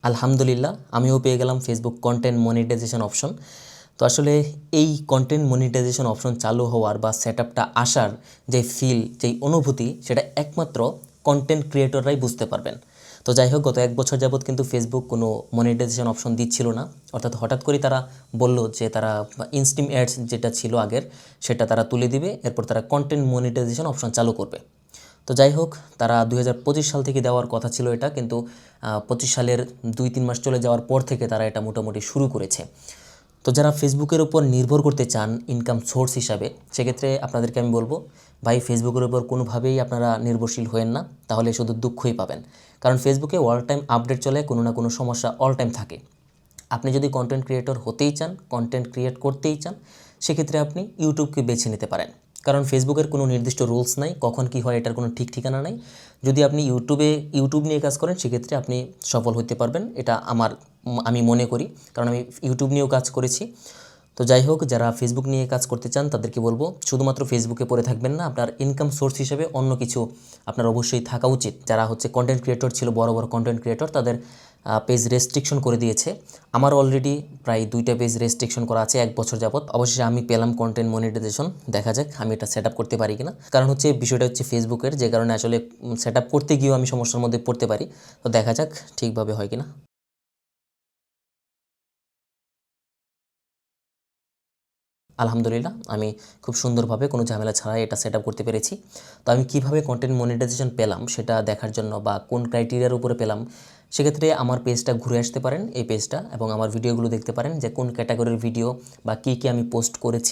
আলহামদুলিল্লাহ আমিও পেয়ে গেলাম ফেসবুক কন্টেন্ট মনিটাইজেশন অপশন। তো আসলে এই কন্টেন্ট মনিটাইজেশন অপশন চালু হওয়ার বা সেটআপটা আসার যে ফিল, যেই অনুভূতি, সেটা একমাত্র কন্টেন্ট ক্রিয়েটররাই বুঝতে পারবেন। তো যাই হোক, গত 1 বছর যাবৎ কিন্তু ফেসবুক কোনো মনিটাইজেশন অপশন দিচ্ছিল না। অর্থাৎ হঠাৎ করেই তারা বলল যে তারা ইনস্টিম অ্যাডস যেটা ছিল আগের, সেটা তারা তুলে দিবে। এরপর তারা কন্টেন্ট মনিটাইজেশন অপশন চালু করবে। তো যাই হোক, তারা 2025 সাল থেকে দেওয়ার কথা ছিল এটা, কিন্তু 25 সালের 2-3 মাস চলে যাওয়ার পর থেকে তারা এটা মোটামুটি শুরু করেছে। তো যারা ফেসবুকের উপর নির্ভর করতে চান ইনকাম সোর্স হিসাবে, সেক্ষেত্রে আপনাদেরকে আমি বলবো, ভাই ফেসবুকের উপর কোনোভাবেই আপনারা নির্ভরশীল হয়েন না, তাহলে শুধু দুঃখই পাবেন। কারণ ফেসবুকে অল টাইম আপডেট চলে, কোনো না কোনো সমস্যা অল টাইম থাকে। আপনি যদি কন্টেন্ট ক্রিয়েটর হতেই চান, কন্টেন্ট ক্রিয়েট করতেই চান, সেক্ষেত্রে আপনি ইউটিউবকে বেছে নিতে পারেন। কারণ ফেসবুকের কোনো নির্দিষ্ট রুলস নাই, কখন কি হয় এটার কোনো ঠিক ঠিকানা নাই। যদি আপনি ইউটিউব নিয়ে কাজ করেন, সেক্ষেত্রে আপনি সফল হতে পারবেন, এটা আমি মনে করি, কারণ আমি ইউটিউব নিয়েও কাজ করেছি। তো যাই হোক, যারা ফেসবুক নিয়ে কাজ করতে চান তাদেরকে বলবো, শুধুমাত্র ফেসবুকে পড়ে থাকবেন না, আপনার ইনকাম সোর্স হিসেবে অন্য কিছু আপনার অবশ্যই থাকা উচিত। যারা কন্টেন্ট ক্রিয়েটর ছিল, বড় বড় কন্টেন্ট ক্রিয়েটর, তাদের পেজ রেস্ট্রিকশন করে দিয়েছে। আমার অলরেডি প্রায় 2টা পেজ রেস্ট্রিকশন করা আছে 1 বছর যাবত। অবশ্যই আমি পেলাম কন্টেন্ট মনিটাইজেশন, দেখা যাক আমি এটা সেট আপ করতে পারি কিনা। কারণ বিষয়টা হচ্ছে ফেসবুকের, যে কারণে আসলে সেট আপ করতে গিয়েও আমি সমস্যার মধ্যে পড়তে পারি। তো দেখা যাক ঠিকভাবে হয় কিনা। আলহামদুলিল্লাহ আমি খুব সুন্দরভাবে কোনো ঝামেলা ছাড়াই এটা সেট আপ করতে পেরেছি। তো আমি কিভাবে কন্টেন্ট মনিটাইজেশন পেলাম সেটা দেখার জন্য, বা কোন ক্রাইটেরিয়ার উপরে পেলাম, সেক্ষেত্রে আমার পেজটা ঘুরে আসতে পারেন, এই পেজটা, এবং আমার ভিডিওগুলো দেখতে পারেন যে কোন ক্যাটাগরির ভিডিও বা কী কী আমি পোস্ট করেছি।